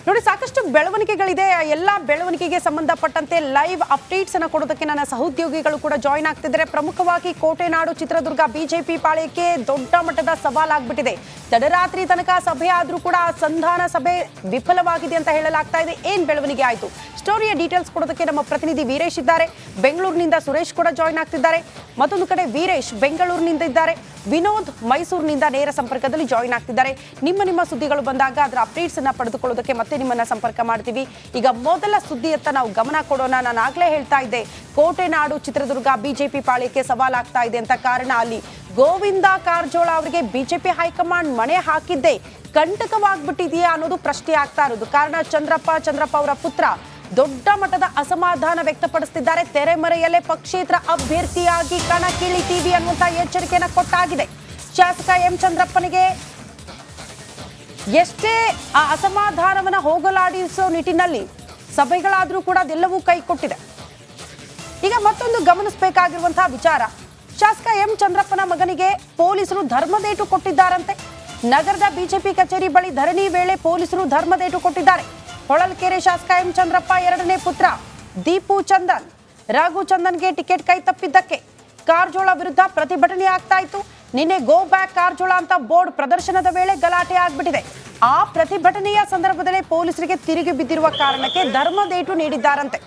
ನೋಡಿ, ಸಾಕಷ್ಟು ಬೆಳವಣಿಗೆಗಳಿದೆ. ಎಲ್ಲ ಬೆಳವಣಿಗೆಗೆ ಸಂಬಂಧಪಟ್ಟಂತೆ ಲೈವ್ ಅಪ್ಡೇಟ್ಸ್ ಅನ್ನು ಕೊಡೋದಕ್ಕೆ ನನ್ನ ಸಹೋದ್ಯೋಗಿಗಳು ಕೂಡ ಜಾಯಿನ್ ಆಗ್ತಿದ್ದಾರೆ. ಪ್ರಮುಖವಾಗಿ ಕೋಟೆನಾಡು ಚಿತ್ರದುರ್ಗ ಬಿಜೆಪಿ ಪಾಳ್ಯಕ್ಕೆ ದೊಡ್ಡ ಮಟ್ಟದ ಸವಾಲಾಗ್ಬಿಟ್ಟಿದೆ. ತಡರಾತ್ರಿ ತನಕ ಸಭೆ ಆದ್ರೂ ಕೂಡ ಸಂಧಾನ ಸಭೆ ವಿಫಲವಾಗಿದೆ ಅಂತ ಹೇಳಲಾಗ್ತಾ ಇದೆ. ಏನ್ ಬೆಳವಣಿಗೆ ಆಯ್ತು, ಸ್ಟೋರಿಯ ಡೀಟೇಲ್ಸ್ ಕೊಡೋದಕ್ಕೆ ನಮ್ಮ ಪ್ರತಿನಿಧಿ ವೀರೇಶ್ ಇದ್ದಾರೆ. ಬೆಂಗಳೂರಿನಿಂದ ಸುರೇಶ್ ಕೂಡ ಜಾಯಿನ್ ಆಗ್ತಿದ್ದಾರೆ. ಮತ್ತೊಂದು ಕಡೆ ವೀರೇಶ್ ಬೆಂಗಳೂರಿನಿಂದ ಇದ್ದಾರೆ, ವಿನೋದ್ ಮೈಸೂರಿನಿಂದ ನೇರ ಸಂಪರ್ಕದಲ್ಲಿ ಜಾಯಿನ್ ಆಗ್ತಿದ್ದಾರೆ. ನಿಮ್ಮ ಸುದ್ದಿಗಳು ಬಂದಾಗ ಅದರ ಅಪ್ಡೇಟ್ಸ್ ಅನ್ನ ಪಡೆದುಕೊಳ್ಳೋದಕ್ಕೆ ಮತ್ತೆ ನಿಮ್ಮನ್ನ ಸಂಪರ್ಕ ಮಾಡ್ತೀವಿ. ಈಗ ಮೊದಲ ಸುದ್ದಿಯತ್ತ ನಾವು ಗಮನ ಕೊಡೋಣ. ನಾನು ಆಗ್ಲೇ ಹೇಳ್ತಾ ಇದ್ದೆ, ಕೋಟೆನಾಡು ಚಿತ್ರದುರ್ಗ ಬಿಜೆಪಿ ಪಾಳ್ಯಕ್ಕೆ ಸವಾಲಾಗ್ತಾ ಇದೆ ಅಂತ. ಕಾರಣ ಅಲ್ಲಿ ಗೋವಿಂದ ಕಾರಜೋಳ ಅವರಿಗೆ ಬಿಜೆಪಿ ಹೈಕಮಾಂಡ್ ಮಣೆ ಹಾಕಿದ್ದೆ ಕಂಟಕವಾಗ್ಬಿಟ್ಟಿದೆಯಾ ಅನ್ನೋದು ಪ್ರಶ್ನೆ ಆಗ್ತಾ ಇರೋದು. ಕಾರಣ ಚಂದ್ರಪ್ಪ ಅವರ ಪುತ್ರ ದೊಡ್ಡ ಮಟ್ಟದ ಅಸಮಾಧಾನ ವ್ಯಕ್ತಪಡಿಸುತ್ತಿದ್ದಾರೆ. ತೆರೆಮರೆಯಲ್ಲೇ ಪಕ್ಷೇತರ ಅಭ್ಯರ್ಥಿಯಾಗಿ ಕಣಕ್ಕಿಳಿತೀವಿ ಅನ್ನುವಂತ ಎಚ್ಚರಿಕೆಯನ್ನು ಕೊಟ್ಟಾಗಿದೆ. ಶಾಸಕ ಎಂ ಚಂದ್ರಪ್ಪನಿಗೆ ಎಷ್ಟೇ ಆ ಅಸಮಾಧಾನವನ್ನ ಹೋಗಲಾಡಿಸೋ ನಿಟ್ಟಿನಲ್ಲಿ ಸಭೆಗಳಾದ್ರೂ ಕೂಡ ಅದೆಲ್ಲವೂ ಕೈ ಕೊಟ್ಟಿದೆ. ಈಗ ಮತ್ತೊಂದು ಗಮನಿಸಬೇಕಾಗಿರುವಂತಹ ವಿಚಾರ, ಶಾಸಕ ಎಂ ಚಂದ್ರಪ್ಪನ ಮಗನಿಗೆ ಪೊಲೀಸರು ಧರ್ಮದೇಟು ಕೊಟ್ಟಿದ್ದಾರಂತೆ. ನಗರದ ಬಿಜೆಪಿ ಕಚೇರಿ ಬಳಿ ಧರಣಿ ವೇಳೆ ಪೊಲೀಸರು ಧರ್ಮದೇಟು ಕೊಟ್ಟಿದ್ದಾರೆ. ಹೊಳಲ್ಕೆರೆ ಶಾಸಕ ಎಂ ಚಂದ್ರಪ್ಪ ಎರಡನೇ ಪುತ್ರ ದೀಪು ಚಂದನ್, ರಘು ಚಂದನ್ಗೆ ಟಿಕೆಟ್ ಕೈ ತಪ್ಪಿದ್ದಕ್ಕೆ ಕಾರಜೋಳ ವಿರುದ್ಧ ಪ್ರತಿಭಟನೆ ಆಗ್ತಾ ಇತ್ತು. ನಿನ್ನೆ ಗೋ ಬ್ಯಾಕ್ ಕಾರಜೋಳ ಅಂತ ಬೋರ್ಡ್ ಪ್ರದರ್ಶನದ ವೇಳೆ ಗಲಾಟೆ ಆಗ್ಬಿಟ್ಟಿದೆ. ಆ ಪ್ರತಿಭಟನೆಯ ಸಂದರ್ಭದಲ್ಲಿ ಪೊಲೀಸರಿಗೆ ತಿರುಗಿ ಬಿದ್ದಿರುವ ಕಾರಣಕ್ಕೆ ಧರ್ಮದೇಟು ನೀಡಿದ್ದಾರಂತೆ.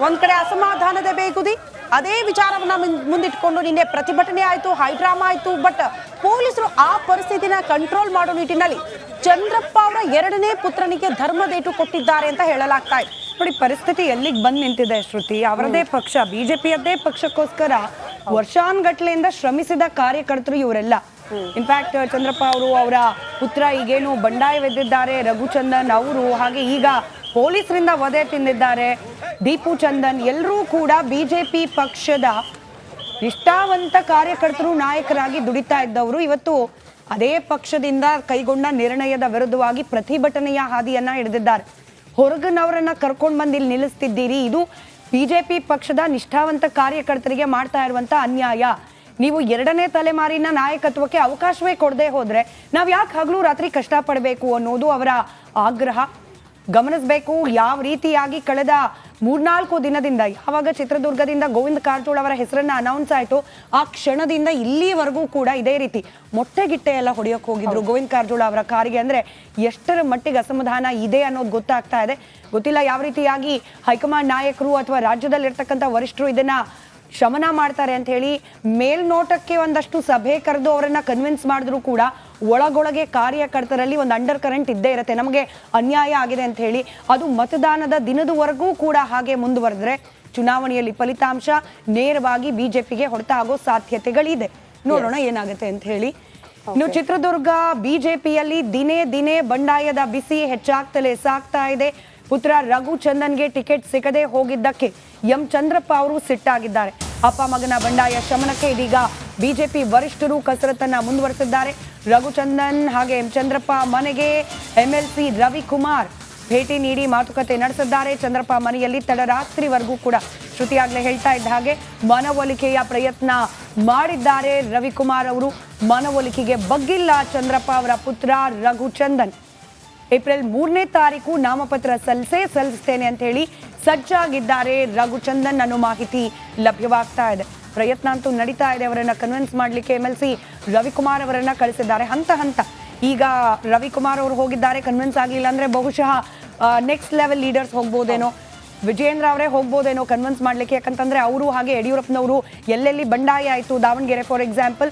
ಒಂದ್ ಕಡೆ ಅಸಮಾಧಾನದ ಬೇಗುದಿ, ಅದೇ ವಿಚಾರವನ್ನ ಮುಂದಿಟ್ಕೊಂಡು ನಿನ್ನೆ ಪ್ರತಿಭಟನೆ ಆಯ್ತು, ಹೈಡ್ರಾಮಾ ಆಯ್ತು. ಬಟ್ ಪೊಲೀಸರು ಆ ಪರಿಸ್ಥಿತಿನ ಕಂಟ್ರೋಲ್ ಮಾಡೋ ನಿಟ್ಟಿನಲ್ಲಿ ಚಂದ್ರಪ್ಪ ಅವರ ಎರಡನೇ ಪುತ್ರನಿಗೆ ಧರ್ಮದೇಟು ಕೊಟ್ಟಿದ್ದಾರೆ ಅಂತ ಹೇಳಲಾಗ್ತಾ ಇದೆ. ನೋಡಿ, ಪರಿಸ್ಥಿತಿ ಎಲ್ಲಿಗೆ ಬಂದು ನಿಂತಿದೆ ಶ್ರುತಿ. ಅವರದೇ ಪಕ್ಷ, ಬಿಜೆಪಿಯದ್ದೇ ಪಕ್ಷಕ್ಕೋಸ್ಕರ ವರ್ಷಾನ್ಗಟ್ಲೆಯಿಂದ ಶ್ರಮಿಸಿದ ಕಾರ್ಯಕರ್ತರು ಇವರೆಲ್ಲ. ಇನ್ಫ್ಯಾಕ್ಟ್ ಚಂದ್ರಪ್ಪ ಅವರು, ಅವರ ಪುತ್ರ ಈಗೇನು ಬಂಡಾಯವೆದ್ದಿದ್ದಾರೆ ರಘುಚಂದನ್ ಅವರು, ಹಾಗೆ ಈಗ ಪೊಲೀಸರಿಂದ ವಧೆ ತಿಂದಿದ್ದಾರೆ ದೀಪು ಚಂದನ್, ಎಲ್ಲರೂ ಕೂಡ ಬಿಜೆಪಿ ಪಕ್ಷದ ನಿಷ್ಠಾವಂತ ಕಾರ್ಯಕರ್ತರು, ನಾಯಕರಾಗಿ ದುಡಿತಾ ಇದ್ದವರು. ಇವತ್ತು ಅದೇ ಪಕ್ಷದಿಂದ ಕೈಗೊಂಡ ನಿರ್ಣಯದ ವಿರುದ್ಧವಾಗಿ ಪ್ರತಿಭಟನೆಯ ಹಾದಿಯನ್ನ ಹಿಡಿದಿದ್ದಾರೆ. ಹೊರಗಿನವರನ್ನ ಕರ್ಕೊಂಡು ಬಂದು ಇಲ್ಲಿ ನಿಲ್ಲಿಸ್ತಿದ್ದೀರಿ, ಇದು ಬಿಜೆಪಿ ಪಕ್ಷದ ನಿಷ್ಠಾವಂತ ಕಾರ್ಯಕರ್ತರಿಗೆ ಮಾಡ್ತಾ ಇರುವಂತ ಅನ್ಯಾಯ. ನೀವು ಎರಡನೇ ತಲೆಮಾರಿನ ನಾಯಕತ್ವಕ್ಕೆ ಅವಕಾಶವೇ ಕೊಡದೆ ಹೋದ್ರೆ ನಾವು ಯಾಕೆ ಹಗಲು ರಾತ್ರಿ ಕಷ್ಟಪಡಬೇಕು ಅನ್ನೋದು ಅವರ ಆಗ್ರಹ. ಗಮನಿಸಬೇಕು, ಯಾವ ರೀತಿಯಾಗಿ ಕಳೆದ 3-4 ದಿನದಿಂದ, ಯಾವಾಗ ಚಿತ್ರದುರ್ಗದಿಂದ ಗೋವಿಂದ ಕಾರಜೋಳ ಅವರ ಹೆಸರನ್ನ ಅನೌನ್ಸ್ ಆಯ್ತು, ಆ ಕ್ಷಣದಿಂದ ಇಲ್ಲಿವರೆಗೂ ಕೂಡ ಇದೇ ರೀತಿ ಮೊಟ್ಟೆಗಿಟ್ಟೆ ಎಲ್ಲ ಹೊಡೆಯೋಕೆ ಹೋಗಿದ್ರು ಗೋವಿಂದ ಕಾರಜೋಳ ಅವರ ಕಾರಿಗೆ. ಅಂದ್ರೆ ಎಷ್ಟರ ಮಟ್ಟಿಗೆ ಅಸಮಾಧಾನ ಇದೆ ಅನ್ನೋದು ಗೊತ್ತಾಗ್ತಾ ಇದೆ. ಗೊತ್ತಿಲ್ಲ ಯಾವ ರೀತಿಯಾಗಿ ಹೈಕಮಾಂಡ್ ನಾಯಕರು ಅಥವಾ ರಾಜ್ಯದಲ್ಲಿರ್ತಕ್ಕಂಥ ವರಿಷ್ಠರು ಇದನ್ನ ಶಮನ ಮಾಡ್ತಾರೆ ಅಂತ ಹೇಳಿ. ಮೇಲ್ನೋಟಕ್ಕೆ ಒಂದಷ್ಟು ಸಭೆ ಕರೆದು ಅವರನ್ನ ಕನ್ವಿನ್ಸ್ ಮಾಡಿದ್ರು ಕೂಡ ಒಳಗೊಳಗೆ ಕಾರ್ಯಕರ್ತರಲ್ಲಿ ಒಂದು ಅಂಡರ್ ಕರೆಂಟ್ ಇದ್ದೇ ಇರುತ್ತೆ, ನಮಗೆ ಅನ್ಯಾಯ ಆಗಿದೆ ಅಂತ ಹೇಳಿ. ಅದು ಮತದಾನದ ದಿನದವರೆಗೂ ಕೂಡ ಹಾಗೆ ಮುಂದುವರೆದ್ರೆ ಚುನಾವಣೆಯಲ್ಲಿ ಫಲಿತಾಂಶ ನೇರವಾಗಿ ಬಿಜೆಪಿಗೆ ಹೊಡೆತ ಆಗೋ ಸಾಧ್ಯತೆಗಳಿದೆ. ನೋಡೋಣ ಏನಾಗುತ್ತೆ ಅಂತ ಹೇಳಿ. ಇನ್ನು ಚಿತ್ರದುರ್ಗ ಬಿಜೆಪಿಯಲ್ಲಿ ದಿನೇ ದಿನೇ ಬಂಡಾಯದ ಬಿಸಿ ಹೆಚ್ಚಾಗ್ತಲೇ ಸಾಗ್ತಾ ಇದೆ. ಪುತ್ರ ರಘು ಚಂದನ್ಗೆ ಟಿಕೆಟ್ ಸಿಗದೆ ಹೋಗಿದ್ದಕ್ಕೆ ಎಂ ಚಂದ್ರಪ್ಪ ಅವರು ಸಿಟ್ಟಾಗಿದ್ದಾರೆ. ಅಪ್ಪ ಮಗನ ಬಂಡಾಯ ಶಮನಕ್ಕೆ ಇದೀಗ ಬಿಜೆಪಿ ವರಿಷ್ಠರು ಕಸರತ್ತನ್ನ ಮುಂದುವರೆಸಿದ್ದಾರೆ. ರಘುಚಂದನ್ ಹಾಗೆ ಎಂ ಚಂದ್ರಪ್ಪ ಮನೆಗೆ ಎಂಎಲ್ಸಿ ರವಿಕುಮಾರ್ ಭೇಟಿ ನೀಡಿ ಮಾತುಕತೆ ನಡೆಸಿದ್ದಾರೆ. ಚಂದ್ರಪ್ಪ ಮನೆಯಲ್ಲಿ ತಡರಾತ್ರಿವರೆಗೂ ಕೂಡ ಶ್ರುತಿಯಾಗ್ಲೇ ಹೇಳ್ತಾ ಇದ್ದ ಹಾಗೆ ಮನವೊಲಿಕೆಯ ಪ್ರಯತ್ನ ಮಾಡಿದ್ದಾರೆ ರವಿಕುಮಾರ್ ಅವರು. ಮನವೊಲಿಕೆಗೆ ಬಗ್ಗಿಲ್ಲ ಚಂದ್ರಪ್ಪ ಅವರ ಪುತ್ರ ರಘುಚಂದನ್. ಏಪ್ರಿಲ್ 3ನೇ ತಾರೀಕು ನಾಮಪತ್ರ ಸಲ್ಲಿಸ್ತೇನೆ ಅಂತ ಹೇಳಿ ಸಜ್ಜಾಗಿದ್ದಾರೆ ರಘುಚಂದನ್ ಅನ್ನೋ ಮಾಹಿತಿ ಲಭ್ಯವಾಗ್ತಾ ಇದೆ. ಪ್ರಯತ್ನ ಅಂತೂ ನಡೀತಾ ಇದೆ, ಅವರನ್ನ ಕನ್ವಿನ್ಸ್ ಮಾಡ್ಲಿಕ್ಕೆ ಎಂಎಲ್ಸಿ ರವಿಕುಮಾರ್ ಅವರನ್ನ ಕಳಿಸಿದ್ದಾರೆ ಹಂತ ಹಂತ. ಈಗ ರವಿಕುಮಾರ್ ಅವರು ಹೋಗಿದ್ದಾರೆ, ಕನ್ವಿನ್ಸ್ ಆಗಿಲ್ಲ ಅಂದ್ರೆ ಬಹುಶಃ ನೆಕ್ಸ್ಟ್ ಲೆವೆಲ್ ಲೀಡರ್ಸ್ ಹೋಗ್ಬೋದೇನೋ, ವಿಜಯೇಂದ್ರ ಅವರೇ ಹೋಗ್ಬೋದೇನೋ ಕನ್ವಿನ್ಸ್ ಮಾಡ್ಲಿಕ್ಕೆ. ಯಾಕಂತಂದ್ರೆ ಅವರು ಹಾಗೆ ಯಡಿಯೂರಪ್ಪನವರು ಎಲ್ಲೆಲ್ಲಿ ಬಂಡಾಯ ಆಯಿತು, ದಾವಣಗೆರೆ ಫಾರ್ ಎಕ್ಸಾಂಪಲ್,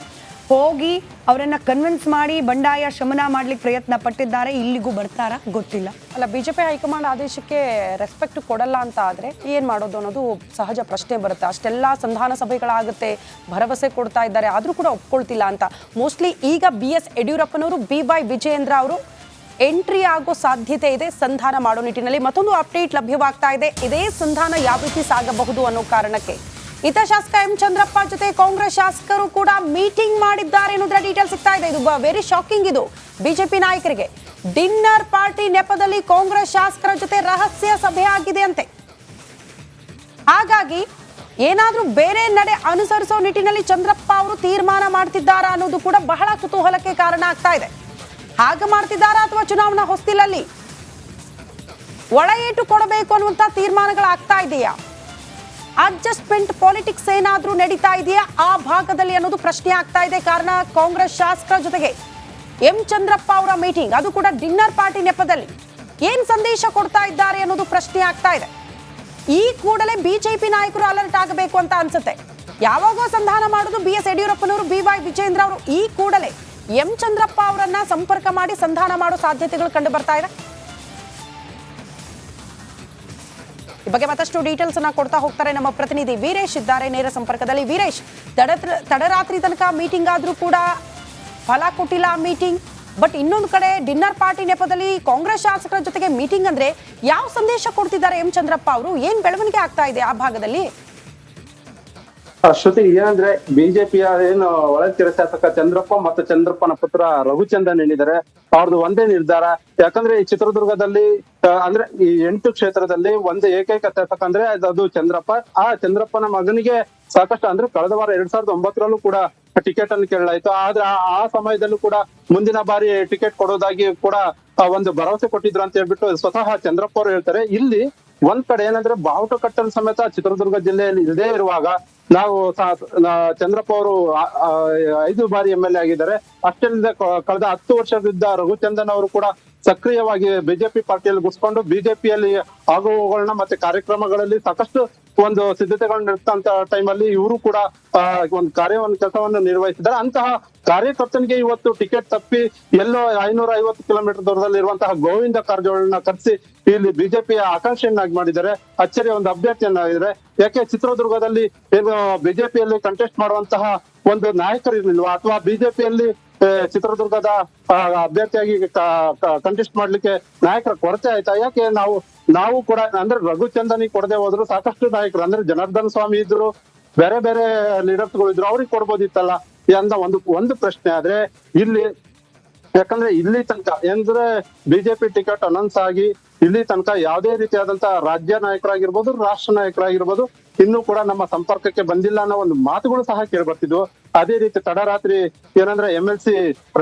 ಹೋಗಿ ಅವರನ್ನ ಕನ್ವಿನ್ಸ್ ಮಾಡಿ ಬಂಡಾಯ ಶಮನ ಮಾಡ್ಲಿಕ್ಕೆ ಪ್ರಯತ್ನ ಪಟ್ಟಿದ್ದಾರೆ. ಇಲ್ಲಿಗೂ ಬರ್ತಾರಾ ಗೊತ್ತಿಲ್ಲ. ಅಲ್ಲ, ಬಿಜೆಪಿ ಹೈಕಮಾಂಡ್ ಆದೇಶಕ್ಕೆ ರೆಸ್ಪೆಕ್ಟ್ ಕೊಡಲ್ಲ ಅಂತ ಆದ್ರೆ ಏನ್ ಮಾಡೋದು ಅನ್ನೋದು ಸಹಜ ಪ್ರಶ್ನೆ ಬರುತ್ತೆ. ಅಷ್ಟೆಲ್ಲ ಸಂಧಾನ ಸಭೆಗಳಾಗುತ್ತೆ, ಭರವಸೆ ಕೊಡ್ತಾ ಇದ್ದಾರೆ, ಆದ್ರೂ ಕೂಡ ಒಪ್ಕೊಳ್ತಿಲ್ಲ ಅಂತ. ಮೋಸ್ಟ್ಲಿ ಈಗ BS ಯಡಿಯೂರಪ್ಪನವರು BY ವಿಜಯೇಂದ್ರ ಅವರು ಎಂಟ್ರಿ ಆಗೋ ಸಾಧ್ಯತೆ ಇದೆ ಸಂಧಾನ ಮಾಡೋ ನಿಟ್ಟಿನಲ್ಲಿ. ಮತ್ತೊಂದು ಅಪ್ಡೇಟ್ ಲಭ್ಯವಾಗ್ತಾ ಇದೆ, ಇದೇ ಸಂಧಾನ ಯಾವ ರೀತಿ ಸಾಗಬಹುದು ಅನ್ನೋ ಕಾರಣಕ್ಕೆ ಇತ ಶಾಸಕ ಎಂ ಚಂದ್ರಪ್ಪ ಜೊತೆ ಕಾಂಗ್ರೆಸ್ ಶಾಸಕರು ಕೂಡ ಮೀಟಿಂಗ್ ಮಾಡಿದ್ದಾರೆ ಅನ್ನೋದ್ರ ಡೀಟೇಲ್ ಸಿಗ್ತಾ ಇದೆ. ಇದು ವೆರಿ ಶಾಕಿಂಗ್. ಇದು ಬಿಜೆಪಿ ನಾಯಕರಿಗೆ ಡಿನ್ನರ್ ಪಾರ್ಟಿ ನೆಪದಲ್ಲಿ ಕಾಂಗ್ರೆಸ್ ಶಾಸಕರ ಜೊತೆ ರಹಸ್ಯ ಸಭೆ ಆಗಿದೆ ಅಂತೆ. ಹಾಗಾಗಿ ಏನಾದ್ರೂ ಬೇರೆ ನಡೆ ಅನುಸರಿಸೋ ನಿಟ್ಟಿನಲ್ಲಿ ಚಂದ್ರಪ್ಪ ಅವರು ತೀರ್ಮಾನ ಮಾಡ್ತಿದ್ದಾರಾ ಅನ್ನೋದು ಕೂಡ ಬಹಳ ಕುತೂಹಲಕ್ಕೆ ಕಾರಣ ಆಗ್ತಾ ಇದೆ. ಹಾಗೆ ಮಾಡ್ತಿದ್ದಾರಾ ಅಥವಾ ಚುನಾವಣಾ ಹೊಸ್ತಿಲಲ್ಲಿ ಒಳ ಏಟು ಕೊಡಬೇಕು ಅನ್ನುವಂತ ತೀರ್ಮಾನಗಳಾಗ್ತಾ ಇದೆಯಾ? ಅಡ್ಜಸ್ಟ್ಮೆಂಟ್ ಪಾಲಿಟಿಕ್ಸ್ ಏನಾದ್ರೂ ನಡೀತಾ ಇದೆಯಾ ಆ ಭಾಗದಲ್ಲಿ ಅನ್ನೋದು ಪ್ರಶ್ನೆ ಆಗ್ತಾ ಇದೆ. ಕಾರಣ ಕಾಂಗ್ರೆಸ್ ಶಾಸಕರ ಜೊತೆಗೆ ಎಂ ಚಂದ್ರಪ್ಪ ಅವರ ಮೀಟಿಂಗ್, ಅದು ಕೂಡ ಡಿನ್ನರ್ ಪಾರ್ಟಿ ನೆಪದಲ್ಲಿ ಏನ್ ಸಂದೇಶ ಕೊಡ್ತಾ ಇದ್ದಾರೆ ಅನ್ನೋದು ಪ್ರಶ್ನೆ ಆಗ್ತಾ ಇದೆ. ಈ ಕೂಡಲೇ ಬಿಜೆಪಿ ನಾಯಕರು ಅಲರ್ಟ್ ಆಗಬೇಕು ಅಂತ ಅನ್ಸುತ್ತೆ. ಯಾವಾಗೋ ಸಂಧಾನ ಮಾಡೋದು BS ಯಡಿಯೂರಪ್ಪನವರು, BY ವಿಜೇಂದ್ರ ಅವರು ಈ ಕೂಡಲೇ ಎಂ ಚಂದ್ರಪ್ಪ ಅವರನ್ನ ಸಂಪರ್ಕ ಮಾಡಿ ಸಂಧಾನ ಮಾಡೋ ಸಾಧ್ಯತೆಗಳು ಕಂಡು ಬರ್ತಾ ಇದೆ. ಈ ಬಗ್ಗೆ ಮತ್ತಷ್ಟು ಡೀಟೇಲ್ಸ್ ಅನ್ನ ಕೊಡ್ತಾ ಹೋಗ್ತಾರೆ ನಮ್ಮ ಪ್ರತಿನಿಧಿ ವೀರೇಶ್ ಇದ್ದಾರೆ ನೇರ ಸಂಪರ್ಕದಲ್ಲಿ. ವೀರೇಶ್, ತಡರಾತ್ರಿ ತನಕ ಮೀಟಿಂಗ್ ಆದ್ರೂ ಕೂಡ ಫಲ ಕೊಟ್ಟಿಲ್ಲ ಮೀಟಿಂಗ್. ಬಟ್ ಇನ್ನೊಂದು ಕಡೆ ಡಿನ್ನರ್ ಪಾರ್ಟಿ ನೆಪದಲ್ಲಿ ಕಾಂಗ್ರೆಸ್ ಶಾಸಕರ ಜೊತೆಗೆ ಮೀಟಿಂಗ್ ಅಂದ್ರೆ ಯಾವ ಸಂದೇಶ ಕೊಡ್ತಿದ್ದಾರೆ ಎಂ ಚಂದ್ರಪ್ಪ ಅವರು? ಏನ್ ಬೆಳವಣಿಗೆ ಆಗ್ತಾ ಇದೆ ಆ ಭಾಗದಲ್ಲಿ? ಶ್ರುತಿ, ಏನಂದ್ರೆ ಬಿಜೆಪಿಯ ಏನು ಒಳತಿರ ಶಾಸಕ ಚಂದ್ರಪ್ಪ ಮತ್ತು ಚಂದ್ರಪ್ಪನ ಪುತ್ರ ರಘುಚಂದನ್ ಏನಿದ್ದಾರೆ ಅವ್ರದ್ದು ಒಂದೇ ನಿರ್ಧಾರ. ಯಾಕಂದ್ರೆ ಈ ಚಿತ್ರದುರ್ಗದಲ್ಲಿ ಅಂದ್ರೆ ಈ 8 ಕ್ಷೇತ್ರದಲ್ಲಿ ಒಂದು ಏಕೈಕ ಶಾಸಕ ಅಂದ್ರೆ ಅದು ಚಂದ್ರಪ್ಪ. ಆ ಚಂದ್ರಪ್ಪನ ಮಗನಿಗೆ ಸಾಕಷ್ಟು ಅಂದ್ರೆ ಕಳೆದ ವಾರ 2009ರಲ್ಲೂ ಕೂಡ ಟಿಕೆಟ್ ಅನ್ನು ಕೇಳಲಾಯ್ತು. ಆದ್ರೆ ಆ ಸಮಯದಲ್ಲೂ ಕೂಡ ಮುಂದಿನ ಬಾರಿ ಟಿಕೆಟ್ ಕೊಡೋದಾಗಿ ಕೂಡ ಒಂದು ಭರವಸೆ ಕೊಟ್ಟಿದ್ರು ಅಂತ ಹೇಳ್ಬಿಟ್ಟು ಸ್ವತಃ ಚಂದ್ರಪ್ಪ ಅವರು ಹೇಳ್ತಾರೆ. ಇಲ್ಲಿ ಒಂದ್ ಕಡೆ ಏನಂದ್ರೆ ಬಾವುಟ ಕಟ್ಟಲು ಸಮೇತ ಚಿತ್ರದುರ್ಗ ಜಿಲ್ಲೆಯಲ್ಲಿ ಇಲ್ಲದೇ ಇರುವಾಗ ನಾವು ಚಂದ್ರಪ್ಪ ಅವರು 5 ಬಾರಿ MLA ಆಗಿದ್ದಾರೆ. ಅಷ್ಟೇ ಕಳೆದ 10 ವರ್ಷದಿಂದ ರಘುಚಂದನ್ ಅವರು ಕೂಡ ಸಕ್ರಿಯವಾಗಿ ಬಿಜೆಪಿ ಪಾರ್ಟಿಯಲ್ಲಿ ಗುಸ್ಕೊಂಡು ಬಿಜೆಪಿಯಲ್ಲಿ ಆಗುವಗಳನ್ನ ಮತ್ತೆ ಕಾರ್ಯಕ್ರಮಗಳಲ್ಲಿ ಸಾಕಷ್ಟು ಒಂದು ಸಿದ್ಧತೆಗಳನ್ನ ನಡೆಸ್ತಂತ ಟೈಮಲ್ಲಿ ಇವರು ಕೂಡ ಒಂದು ಕೆಲಸವನ್ನು ನಿರ್ವಹಿಸಿದ್ದಾರೆ. ಅಂತಹ ಕಾರ್ಯಕರ್ತನಿಗೆ ಇವತ್ತು ಟಿಕೆಟ್ ತಪ್ಪಿ ಎಲ್ಲೋ 550 ಕಿಲೋಮೀಟರ್ ದೂರದಲ್ಲಿ ಇರುವಂತಹ ಗೋವಿಂದ ಕಾರಜೋಳನ್ನ ಕರೆಸಿ ಇಲ್ಲಿ ಬಿಜೆಪಿಯ ಆಕಾಂಕ್ಷೆಯನ್ನಾಗಿ ಮಾಡಿದ್ದಾರೆ. ಅಚ್ಚರಿಯ ಒಂದು ಅಭ್ಯರ್ಥಿಯನ್ನಾಗಿದ್ದಾರೆ. ಯಾಕೆ ಚಿತ್ರದುರ್ಗದಲ್ಲಿ ಏನು ಬಿಜೆಪಿಯಲ್ಲಿ ಕಂಟೆಸ್ಟ್ ಮಾಡುವಂತಹ ಒಂದು ನಾಯಕರು ಇರ್ಲಿಲ್ವಾ, ಅಥವಾ ಬಿಜೆಪಿಯಲ್ಲಿ ಚಿತ್ರದುರ್ಗದ ಅಭ್ಯರ್ಥಿಯಾಗಿ ಕಂಟೆಸ್ಟ್ ಮಾಡ್ಲಿಕ್ಕೆ ನಾಯಕರ ಕೊರತೆ ಆಯ್ತಾ? ಯಾಕೆ ನಾವು ಕೂಡ ಅಂದ್ರೆ ರಘುಚಂದನಿಗೆ ಕೊಡದೆ ಹೋದ್ರು ಸಾಕಷ್ಟು ನಾಯಕರು ಅಂದ್ರೆ ಜನಾರ್ದನ್ ಸ್ವಾಮಿ ಇದ್ರು, ಬೇರೆ ಬೇರೆ ಲೀಡರ್ಸ್ ಗಳು ಇದ್ರು, ಅವ್ರಿಗೆ ಕೊಡ್ಬೋದಿತ್ತಲ್ಲ ಅಂತ ಒಂದು ಪ್ರಶ್ನೆ. ಆದ್ರೆ ಇಲ್ಲಿ ಯಾಕಂದ್ರೆ ಇಲ್ಲಿ ತನಕ ಅಂದ್ರೆ ಬಿಜೆಪಿ ಟಿಕೆಟ್ ಅನೌನ್ಸ್ ಆಗಿ ಇಲ್ಲಿ ತನಕ ಯಾವುದೇ ರೀತಿಯಾದಂತ ರಾಜ್ಯ ನಾಯಕರಾಗಿರ್ಬೋದು, ರಾಷ್ಟ್ರ ನಾಯಕರಾಗಿರ್ಬೋದು ಇನ್ನೂ ಕೂಡ ನಮ್ಮ ಸಂಪರ್ಕಕ್ಕೆ ಬಂದಿಲ್ಲ ಅನ್ನೋ ಒಂದು ಮಾತುಗಳು ಸಹ ಕೇಳ್ಬರ್ತಿದ್ವು. ಅದೇ ರೀತಿ ತಡರಾತ್ರಿ ಏನಂದ್ರೆ MLC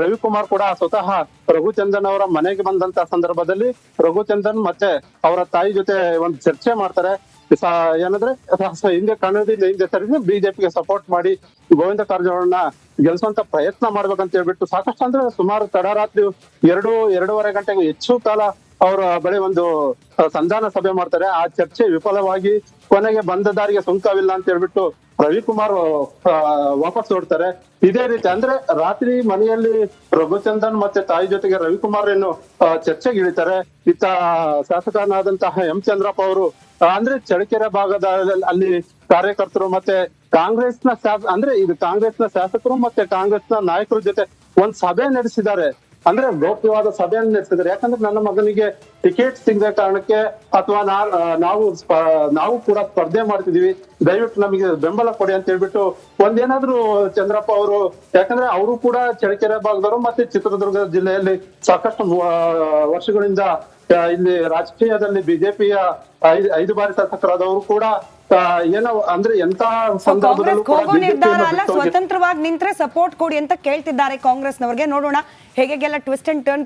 ರವಿಕುಮಾರ್ ಕೂಡ ಸ್ವತಃ ರಘುಚಂದನ್ ಅವರ ಮನೆಗೆ ಬಂದಂತ ಸಂದರ್ಭದಲ್ಲಿ ರಘುಚಂದನ್ ಮತ್ತೆ ಅವರ ತಾಯಿ ಜೊತೆ ಒಂದು ಚರ್ಚೆ ಮಾಡ್ತಾರೆ. ಏನಂದ್ರೆ ಹಿಂದೆ ಕನ್ನಡದಿಂದ ಹಿಂದೆ ಸರಿದು ಬಿಜೆಪಿಗೆ ಸಪೋರ್ಟ್ ಮಾಡಿ ಗೋವಿಂದ ಕಾರಜೋಳನ್ನ ಗೆಲ್ಸುವಂತ ಪ್ರಯತ್ನ ಮಾಡ್ಬೇಕಂತ ಹೇಳ್ಬಿಟ್ಟು ಸಾಕಷ್ಟು ಅಂದ್ರೆ ಸುಮಾರು ತಡರಾತ್ರಿ 2-2.5 ಗಂಟೆಗೂ ಹೆಚ್ಚು ಕಾಲ ಅವರ ಬಳಿ ಒಂದು ಸಂಧಾನ ಸಭೆ ಮಾಡ್ತಾರೆ. ಆ ಚರ್ಚೆ ವಿಫಲವಾಗಿ ಕೊನೆಗೆ ಬಂದ ದಾರಿಗೆ ಸುಂಕವಿಲ್ಲ ಅಂತ ಹೇಳ್ಬಿಟ್ಟು ರವಿಕುಮಾರ್ ವಾಪಸ್ ಹೊಡ್ತಾರೆ. ಇದೇ ರೀತಿ ಅಂದ್ರೆ ರಾತ್ರಿ ಮನೆಯಲ್ಲಿ ರಘುಚಂದನ್ ಮತ್ತೆ ತಾಯಿ ಜೊತೆಗೆ ರವಿಕುಮಾರ್ ಏನು ಚರ್ಚೆಗೆ ಇಳಿತಾರೆ. ಇತ್ತ ಶಾಸಕನಾದಂತಹ ಎಂ ಚಂದ್ರಪ್ಪ ಅವರು ಅಂದ್ರೆ ಚಳ್ಳಕೆರೆ ಭಾಗದ ಅಲ್ಲಿ ಕಾರ್ಯಕರ್ತರು ಮತ್ತೆ ಕಾಂಗ್ರೆಸ್ನ ಅಂದ್ರೆ ಇದು ಕಾಂಗ್ರೆಸ್ನ ಶಾಸಕರು ಮತ್ತೆ ಕಾಂಗ್ರೆಸ್ನ ನಾಯಕರ ಜೊತೆ ಒಂದ್ ಸಭೆ ನಡೆಸಿದ್ದಾರೆ. ಅಂದ್ರೆ ಗೌಪ್ಯವಾದ ಸಭೆಯನ್ನು ನಡೆಸಿದ್ದಾರೆ. ಯಾಕಂದ್ರೆ ನನ್ನ ಮಗನಿಗೆ ಟಿಕೆಟ್ ಸಿಗದ ಕಾರಣಕ್ಕೆ ಅಥವಾ ನಾವು ಕೂಡ ಸ್ಪರ್ಧೆ ಮಾಡ್ತಿದೀವಿ, ದಯವಿಟ್ಟು ನಮಗೆ ಬೆಂಬಲ ಕೊಡಿ ಅಂತ ಹೇಳ್ಬಿಟ್ಟು ಒಂದೇನಾದ್ರು ಚಂದ್ರಪ್ಪ ಅವರು, ಯಾಕಂದ್ರೆ ಅವರು ಕೂಡ ಚಳ್ಳಕೆರೆ ಭಾಗದವರು ಮತ್ತೆ ಚಿತ್ರದುರ್ಗ ಜಿಲ್ಲೆಯಲ್ಲಿ ಸಾಕಷ್ಟು ವರ್ಷಗಳಿಂದ ಇಲ್ಲಿ ರಾಜಕೀಯದಲ್ಲಿ ಬಿಜೆಪಿಯ 5 ಬಾರಿ ಶಾಸಕರಾದವರು ಕೂಡ ಏನೋ ಅಂದ್ರೆ ಎಂತ ಸಂದರ್ಭದಲ್ಲೂ ಸ್ವತಂತ್ರವಾಗಿ ನಿಂತ್ರೆ ಸಪೋರ್ಟ್ ಕೊಡಿ ಅಂತ ಕೇಳ್ತಿದ್ದಾರೆ ಕಾಂಗ್ರೆಸ್ನವ್ರಿಗೆ. ನೋಡೋಣ ಹೇಗೆಲ್ಲ ಟ್ವಿಸ್ಟ್ ಅಂಡ್ ಟರ್ನ್